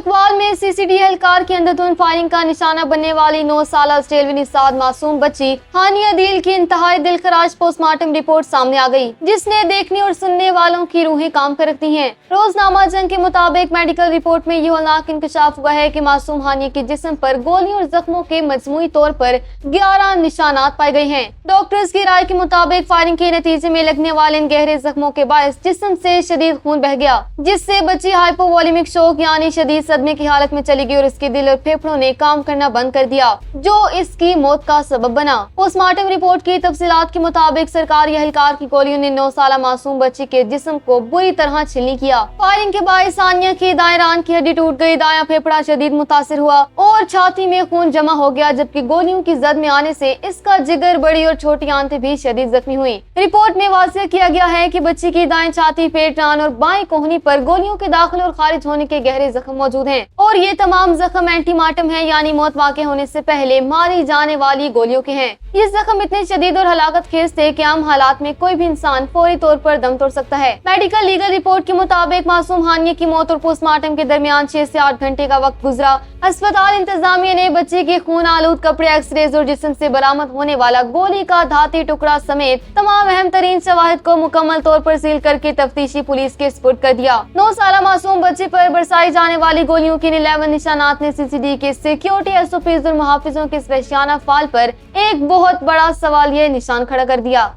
चकवाल में सीसीडी एहलकार की अंधाधुंध फायरिंग का निशाना बनने वाली 9 साल ऑस्ट्रेलियाई निषाद मासूम बच्ची हानिया दिल की इंतहाई दिलखराश पोस्टमार्टम रिपोर्ट सामने आ गई, जिसने देखने और सुनने वालों की रूहें काम कर रखती हैं। रोजनामा जंग के मुताबिक मेडिकल रिपोर्ट में ये हौलनाक इंकशाफ हुआ है कि मासूम हानिया के जिस्म पर गोलियों और जख्मों के मजमूई तौर पर 11 निशानात पाए गए हैं। डॉक्टर्स की राय के मुताबिक फायरिंग के नतीजे में लगने वाले इन गहरे जख्मों के बायस जिस्म से शदीद खून बह गया, जिससे बच्ची हाइपोवॉल्यूमिक शोक यानी शदीद सदमे की हालत में चली गई और इसके दिल और फेफड़ों ने काम करना बंद कर दिया, जो इसकी मौत का सबब बना। पोस्टमार्टम रिपोर्ट की तफसीलात के मुताबिक सरकारी एहलकार की गोलियों ने 9 साल मासूम बच्ची के जिस्म को बुरी तरह छिलनी किया। फायरिंग के बायस सानिया की दाएं रान की हड्डी टूट गई, दायां फेफड़ा शदीद मुतासिर हुआ और छाती में खून जमा हो गया, जबकि गोलियों की जद में आने से इसका जिगर, बड़ी और छोटी आंतें भी शदीद जख्मी हुई। रिपोर्ट में वाज़ेह किया गया है कि बच्ची की दाएं छाती, पेट, रान और बाएं कोहनी पर गोलियों के दाखिल और खारिज होने के गहरे जख्म मौजूद हैं और ये तमाम जख्म एंटीमार्टम है, यानी मौत वाक़े होने से पहले मारी जाने वाली गोलियों के हैं। ये जख्म इतने शदीद और हलाकत खेज थे कि आम हालात में कोई भी इंसान फौरी तौर पर दम तोड़ सकता है। मेडिकल लीगल रिपोर्ट के मुताबिक मासूम हानिया की मौत और पोस्टमार्टम के दरमियान 6 से 8 घंटे का वक्त गुजरा। अस्पताल इंतजामिया ने बच्चे के खून आलूद कपड़े, एक्सरेज और जिस्म से बरामद होने वाला गोली का धाती टुकड़ा समेत तमाम अहम तरीन शवाहिद को मुकम्मल तौर पर सील करके तफ्तीशी पुलिस के सुपुर्द कर दिया। 9 साल मासूम बच्चे पर बरसाई जाने वाली गोलियों के 11 निशानात ने सीसीडी के सिक्योरिटी एसओपीज और मुहाफिजों के इस वहशियाना फाल पर एक बहुत बड़ा सवालिया निशान खड़ा कर दिया।